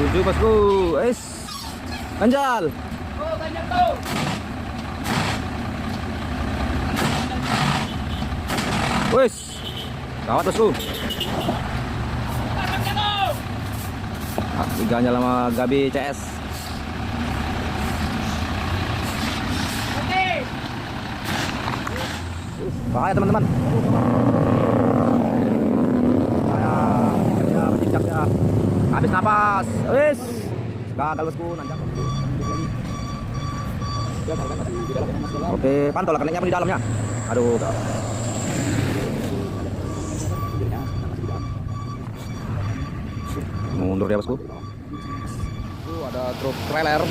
Tuju bosku. Ganjal. Oh, banyak tuh. Wis. Kawat bosku. Tiganya sama Gabi CS. Oke. Bahaya teman-teman. Ya, berjejak ya. Habis napas. Wis. Gagal bosku, nanjak. Oke, pantau lah keneknya di dalamnya. Aduh. Mundur dia bosku. Ada truk trailer.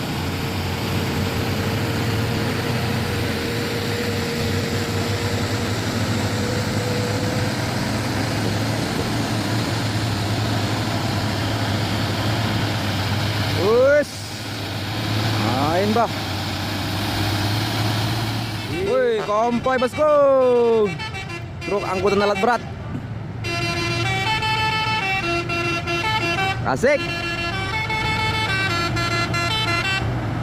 Wis. Main bah. Wih, kompoi bosku. Truk angkutan alat berat. Asik.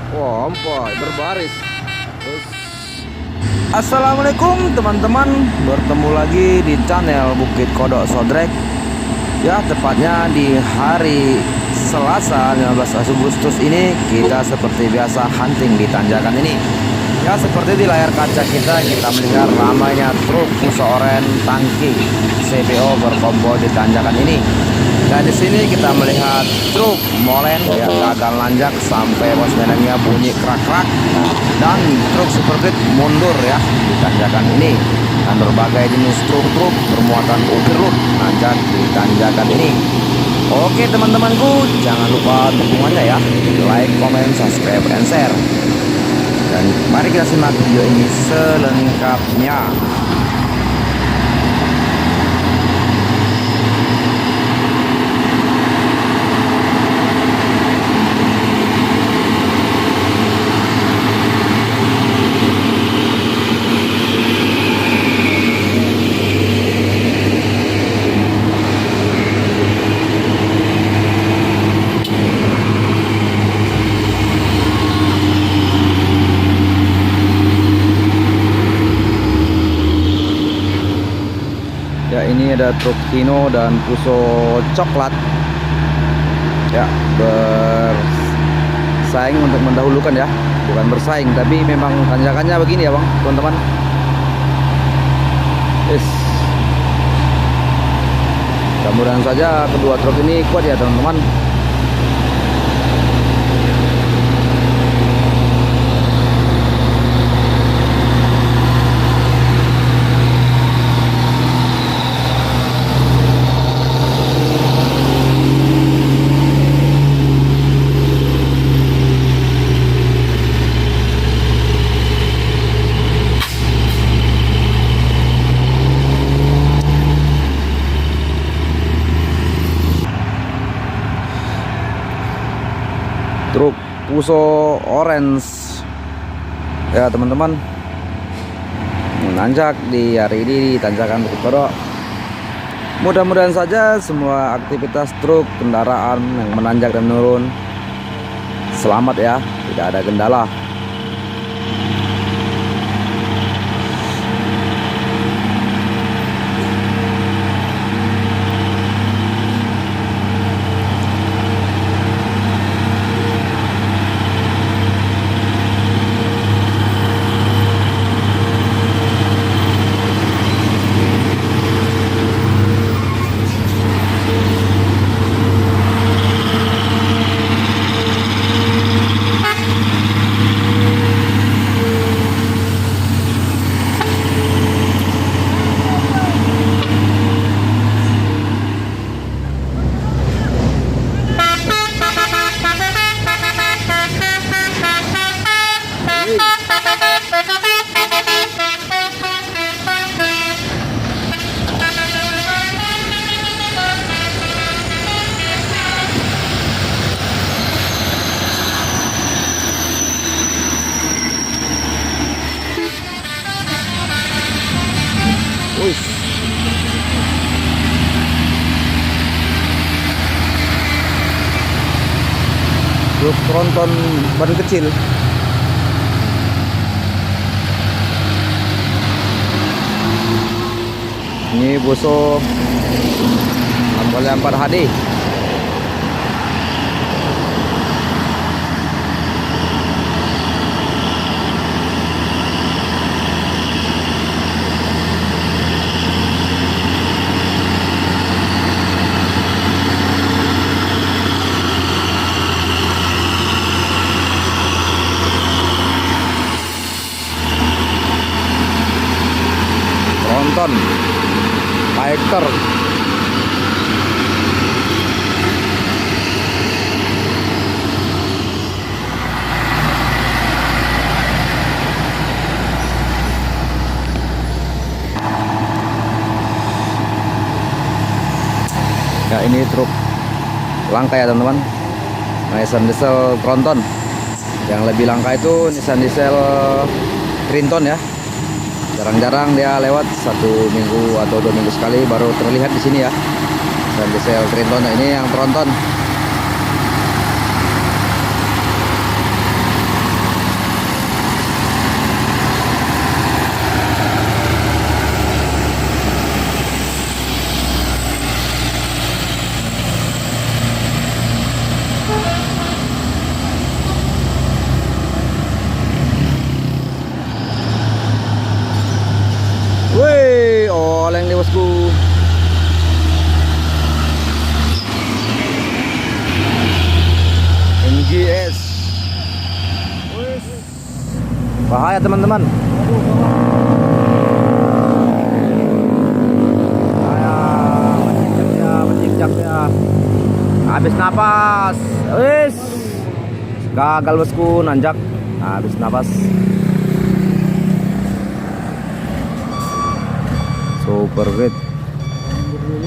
Kompoi berbaris. Assalamualaikum teman-teman, bertemu lagi di channel Bukit Kodok Sodrek. Ya, tepatnya di hari Selasa 15 Agustus ini kita seperti biasa hunting di tanjakan ini. Ya, seperti di layar kaca kita melihat ramainya truk Fuso Oren tangki CBO berkombol di tanjakan ini. Dan di sini kita melihat truk molen ya gagal nanjak sampai bos menengnya bunyi krak-krak, dan truk seperti mundur ya di tanjakan ini. Dan berbagai jenis truk-truk bermuatan overload nanjak di tanjakan ini. Oke teman-temanku, jangan lupa dukungannya ya, like, comment, subscribe, and share. Dan mari kita simak video ini selengkapnya. Ya, ini ada truk Hino dan Fuso coklat ya, bersaing untuk mendahulukan ya, bukan bersaing tapi memang tanjakannya begini ya bang teman-teman. Mudah-mudahan saja kedua truk ini kuat ya teman-teman. Truk Fuso Orange ya teman-teman, menanjak di hari ini di tanjakan Bukit Kodok. Mudah-mudahan saja semua aktivitas truk kendaraan yang menanjak dan menurun selamat ya, tidak ada kendala. truk tronton ban kecil. Ini Boso 6x4 HD. Tronton Fighter. Ya, ini truk langka ya teman-teman, Nissan Diesel Tronton. Yang lebih langka itu Nissan Diesel Trinton ya. Jarang-jarang dia lewat, 1 minggu atau 2 minggu sekali baru terlihat di sini ya. Dan Diesel Trinton ini yang Tronton. Wih, oleng nih bosku. MGS. Bahaya teman-teman. Mencicak ya. Habis napas. Wis. Gagal bosku, nanjak. Habis napas. Super great. Mundur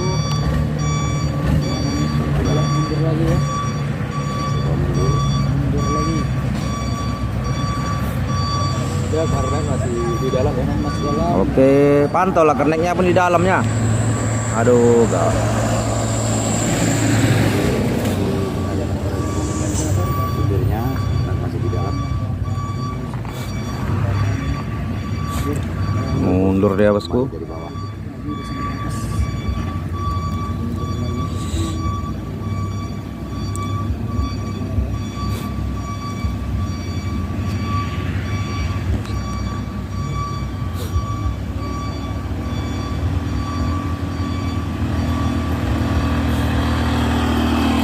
lagi ya. Mundur lagi. Ya, karena masih di dalam ya, masih dalam. Oke, pantau lah kerneknya pun di dalamnya. Aduh, gak. Supirnya masih di dalam. Mundur dia bosku.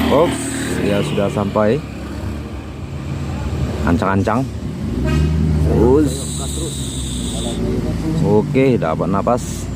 Ops, ya sudah sampai. Ancang-ancang. Terus. Oke, dapat napas.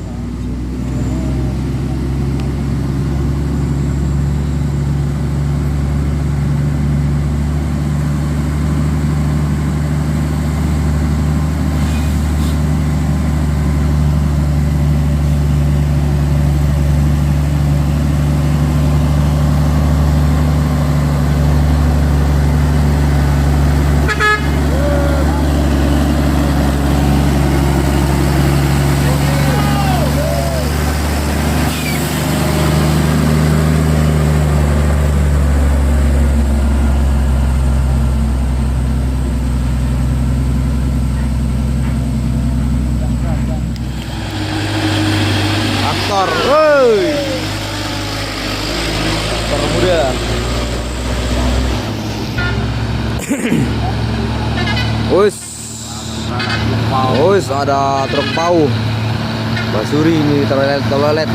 Traktor, woi, traktor muda. Wis, ada truk pau, basuri ini toilet.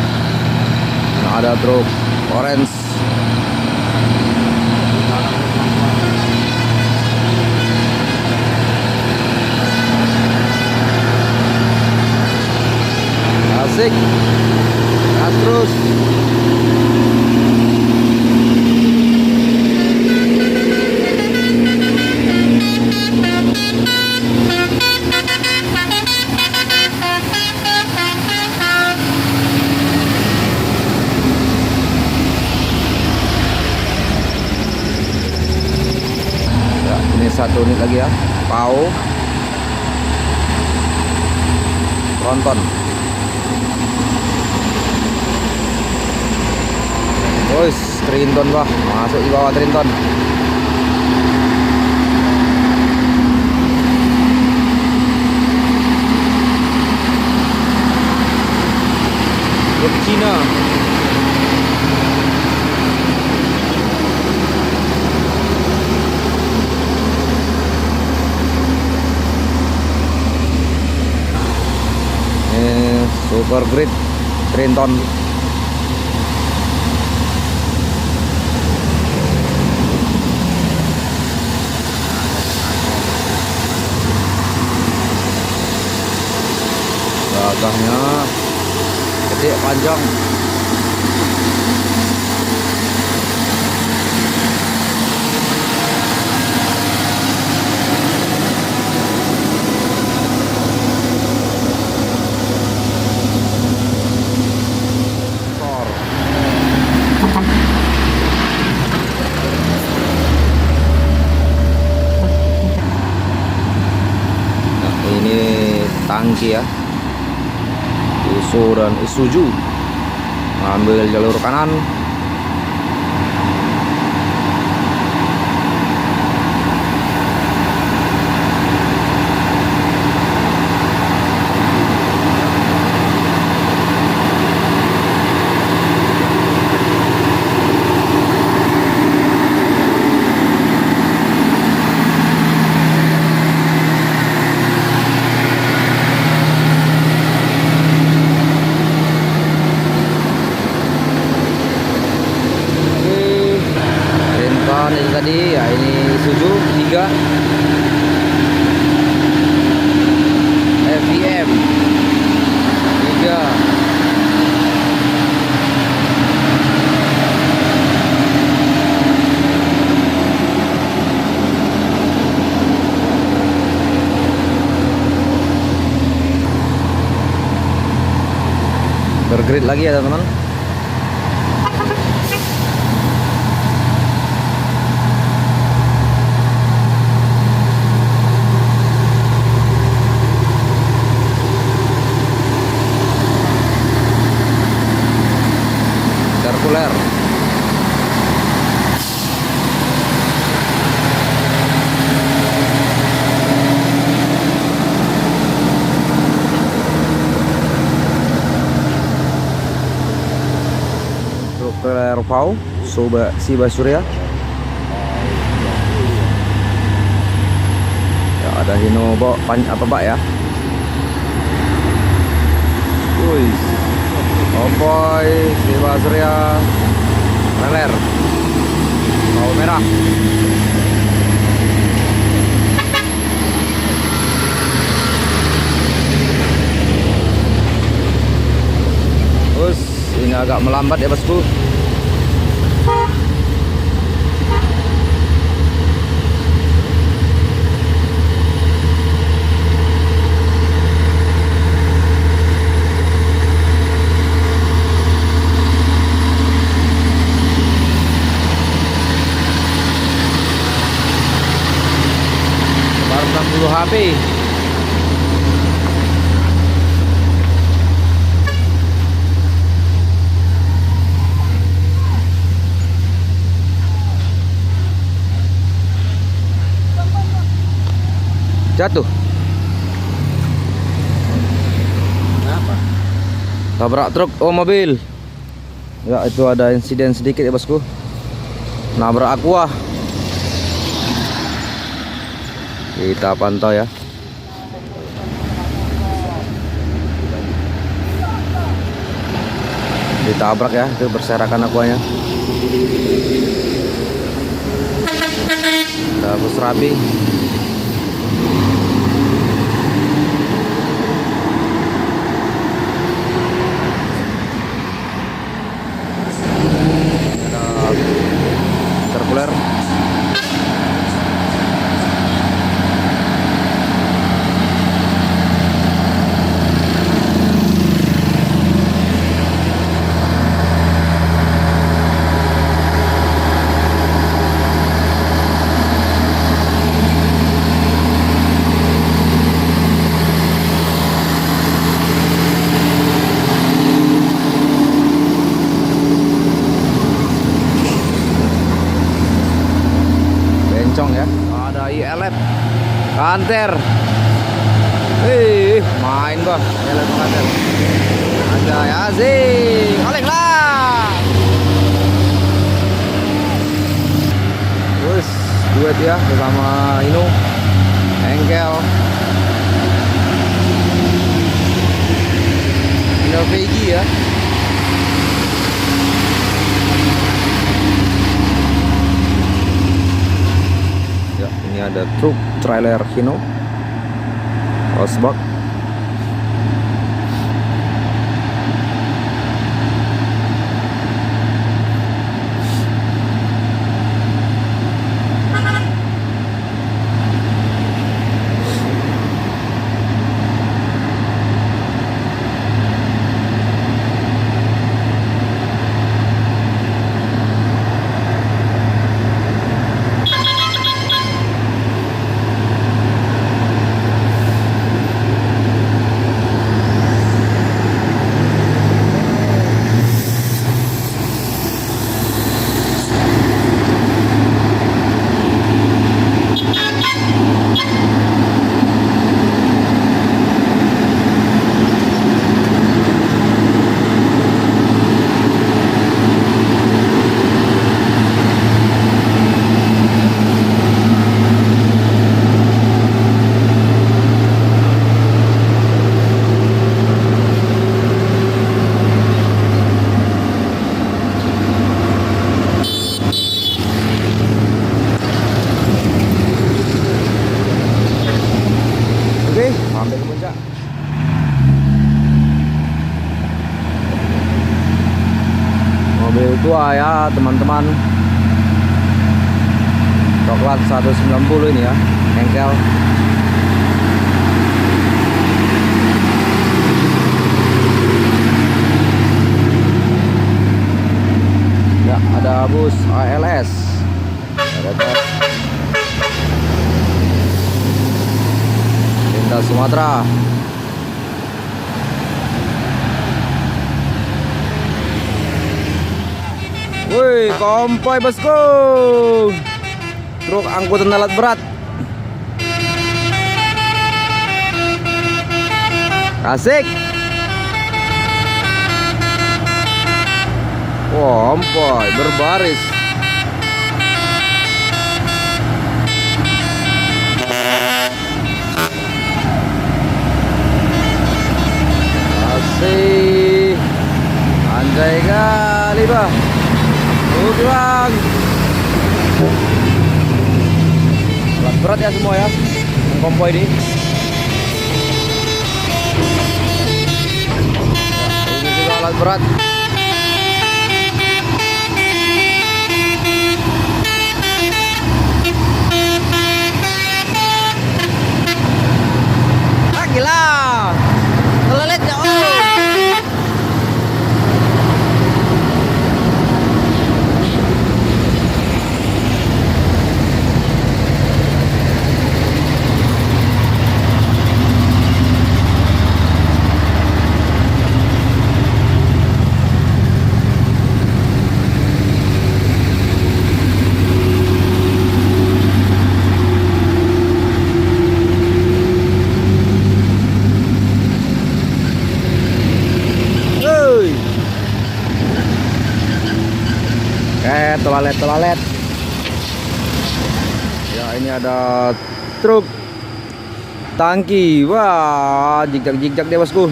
Nah, ada truk orange. Asik. Gas terus. Ya, ini 1 unit lagi ya. Pau Tronton. Trinton bah, masuk di bawah Trinton. truk Cina. Super Grid Trinton. Gagahnya gede, panjang. Nah, ini tangki ya, Isuzu dan Isuzu. Ambil jalur kanan. Ini tadi ya, ini Isuzu 3 FVM 3. Bergrid lagi ya teman-teman. Sirkuler. Sirkuler Pau Siba Surya. Ya, ada Hino apa Pak ya? Wih. Omboy, Siba Surya, Leler, Pau merah. Terus ini agak melambat ya bosku. Baru 60 HP. Jatuh. Kenapa? Tabrak truk, oh mobil. Ya, itu ada insiden sedikit ya bosku. Nabrak Aqua. Kita pantau ya. Ditabrak ya, itu berserakan Aquanya. Ada bus rabi. Sirkuler. Ya, ada ILF Kanter. Main bah ILF Kanter. Anjay, asik. Oleng lah. Terus duet ya bersama Ino Engkel Ino Vegi ya. Ya, ini ada truk trailer Hino Osbak. Oke, sampai ke puncak. Mobil tua ya teman-teman. Coklat 190 ini ya, engkel. Ya, ada bus ALS. Ada bus Lintas Sumatera. Woi, kompoi bosku. Truk angkutan alat berat. Asik. Kompoi berbaris. Asik. Anjay kali, Bah. Oke bang, alat berat ya semua ya, yang kompoi ini. Ya, ini juga alat berat. Ah gila, terlelet ya om. Toilet. Ya, ini ada truk tangki. Wah, jijak deh bosku.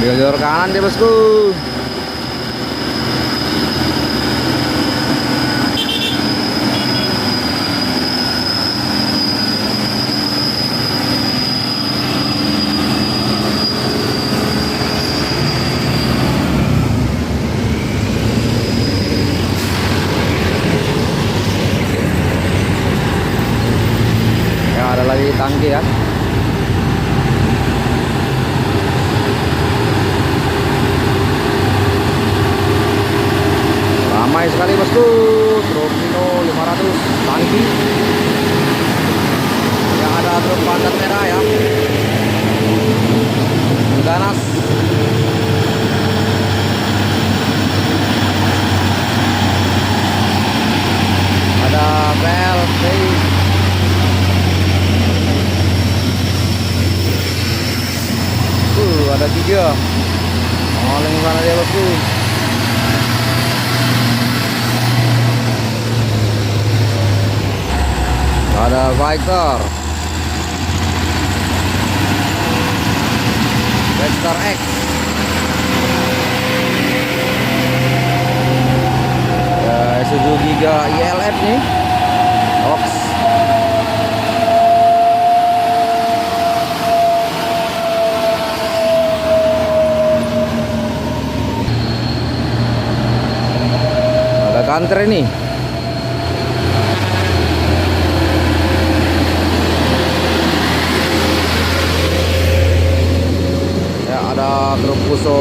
Di jalur kanan deh bosku. Ada lagi tangki ya. Ramai sekali bosku. Truk Hino 500 tangki. Yang ada truk pantat merah ya. Ganas. Ada ada 3. Oleng sana dia bosku. Ada Victor X. Suzuki Giga ILF nih. Ox. Ada kantor ini. Ya, ada truk Fuso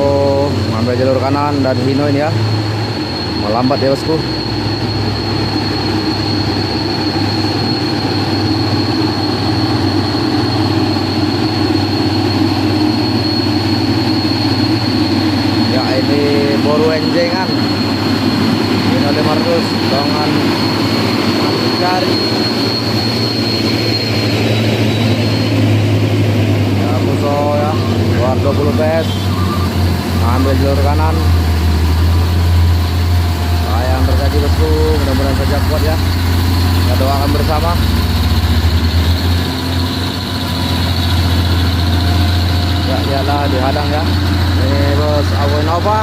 ngambil jalur kanan dan Hino ini ya. Melambat ya bosku. Ya, ini boru enjengan. Hino 500 dengan jari. Ya, Fuso ya. 220 PS. Ambil jalur kanan. Yang terjadi bosku, mudah-mudahan saja kuat ya. Kita doakan bersama. Ya, iyalah dihadang ya. Ini bos Awo Nova.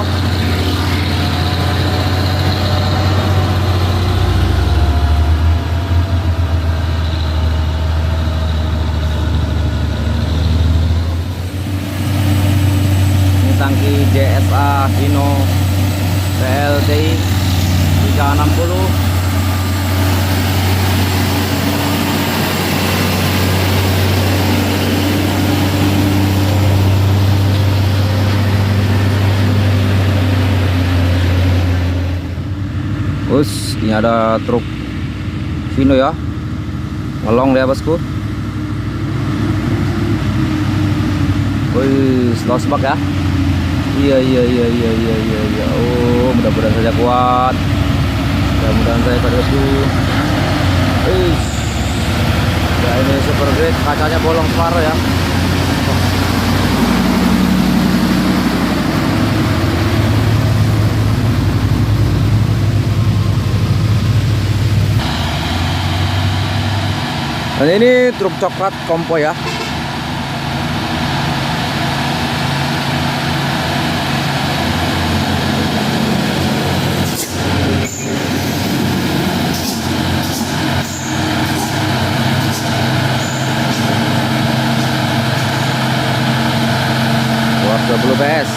Ini tangki JSA Hino PLTI 360. Ini ada truk Vino ya, ngelong dia bosku. Wih, slow spark ya. Iya. Oh, mudah-mudahan saja kuat. Mudah-mudahan saya pada bosku. Ya, ini super great, kacanya bolong separuh ya. Dan ini truk coklat kompo ya. Buat 20 PS.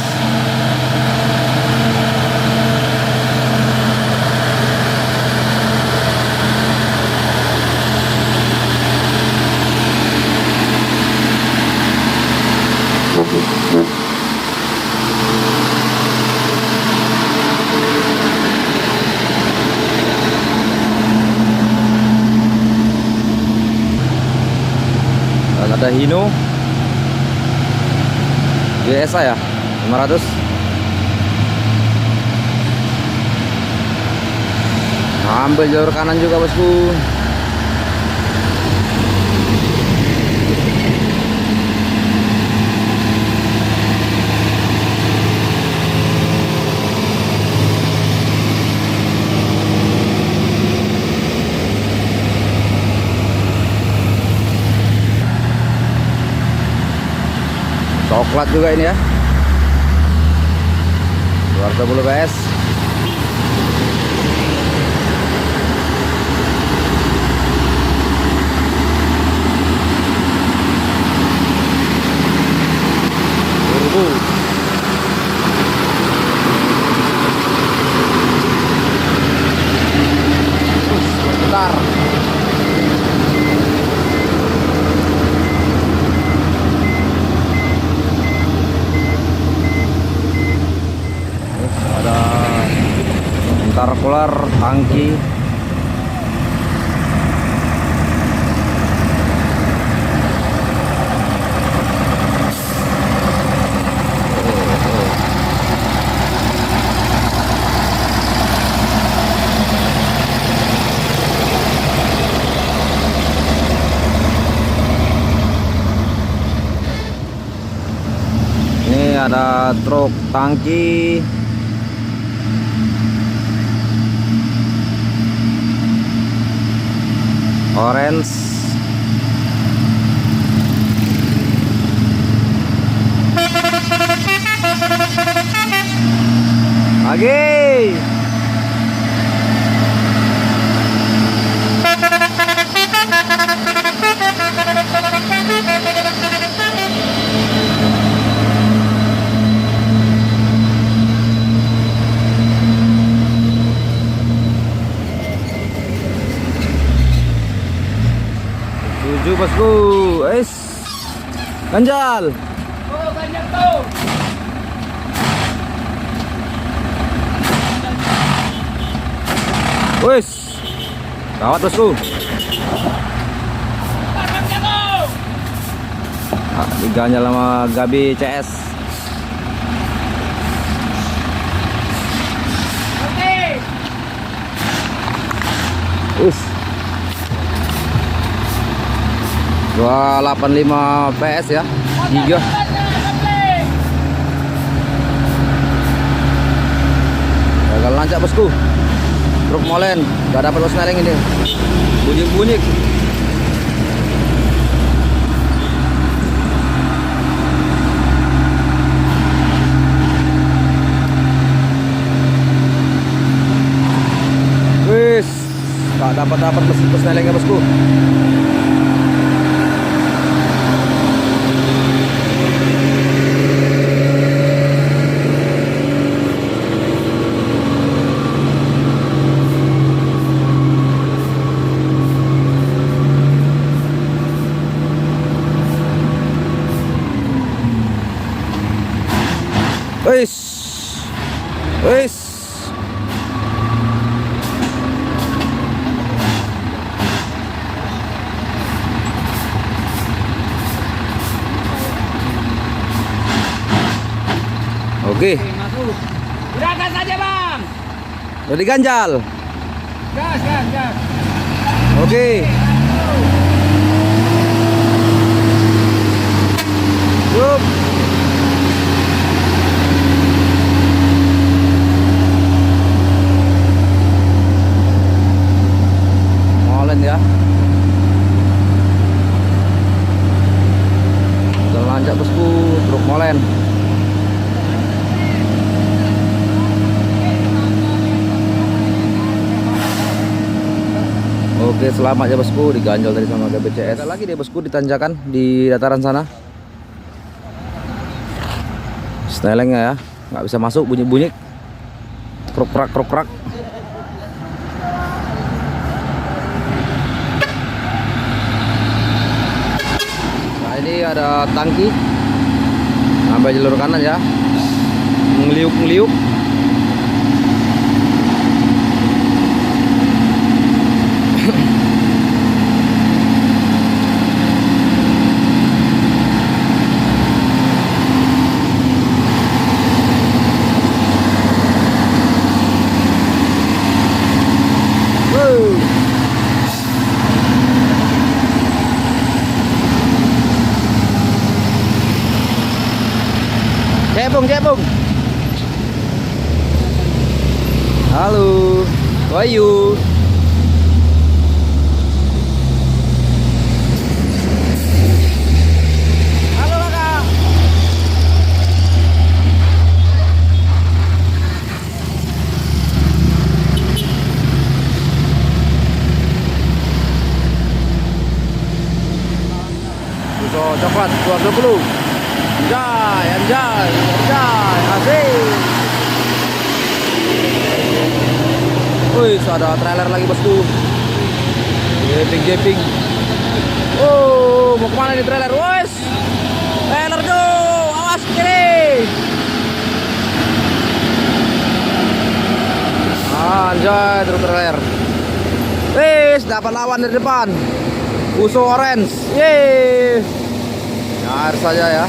Dan ada Hino GSA ya 500. Ambil jalur kanan juga bosku. Coklat juga ini ya. 220 PS. Turbo. Bentar. Intercooler tangki. Ini ada truk tangki. Orange. Lagi. Tuju bosku, ganjal. Oh, ganyan to. Wis, kawat bosku. Diganjal sama Gabi CS. Oke. Wis. 285 PS ya. 3. Gagal lancak bosku. Truk molen, gak dapat persneling ini. Bunyi-bunyi. Wis, gak dapat mesin persnelingnya bosku. Wis. Wis. Oke, Gerakan saja, Bang. jadi ganjal. Gas, gas, gas. Oke. Yup. Molen ya. Udah lanjut bosku, truk molen. Oke, selamat ya bosku, diganjol tadi sama GBCS. Ada lagi deh bosku di tanjakan di dataran sana. Snelengnya ya, nggak bisa masuk, bunyi-bunyi. Krok-krak. Nah, ini ada tangki. Sampai jalur kanan ya. Ngeliuk-ngeliuk. Cebong. Halo, Wahyu. Halo, Kak. Susu coklat 220. Anjay, asik. Wih, ada trailer lagi bosku. Jeping. Oh, mau kemana nih trailer? Wes, trailer tuh, awas kiri. Anjay, truk trailer. Wis, dapat lawan dari depan. Uso orange. Yeay. Nyar saja ya.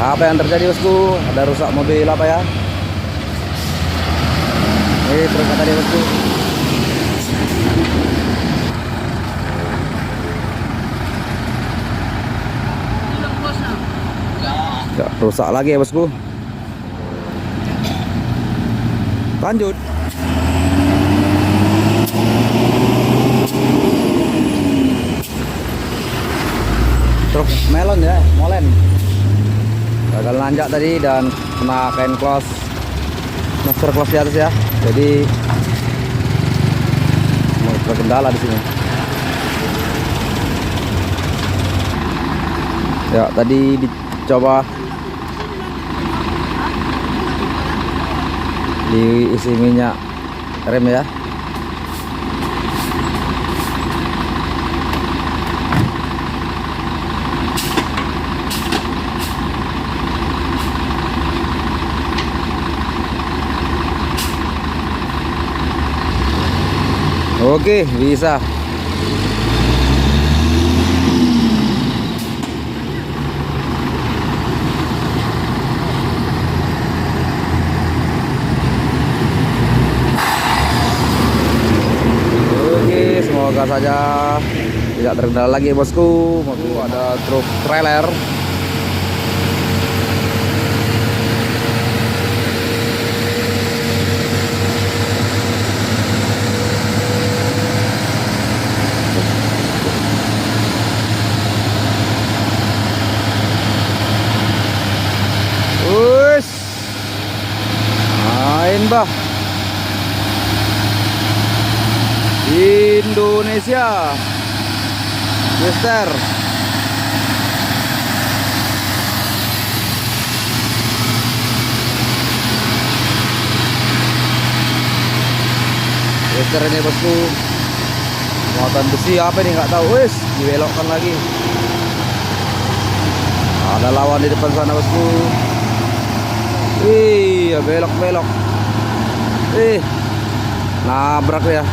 Apa yang terjadi bosku? Ada rusak mobil apa ya? Terus kata dia bosku. Ya, rusak lagi ya bosku. Lanjut. Truk melon ya, molen. Gagal nanjak tadi dan kena kain close, master close di atas ya. Jadi terkendala di sini. Ya, tadi dicoba diisi minyak rem ya. Oke, bisa. Oke, semoga saja tidak terkendala lagi bosku. Ada truk trailer. Wus, main bah. Indonesia, Mister. Mister ini bosku. Muatan besi apa ini nggak tahu. Wis, dibelokkan lagi. Ada lawan di depan sana bosku. Iya, belok-belok. Nabrak ya.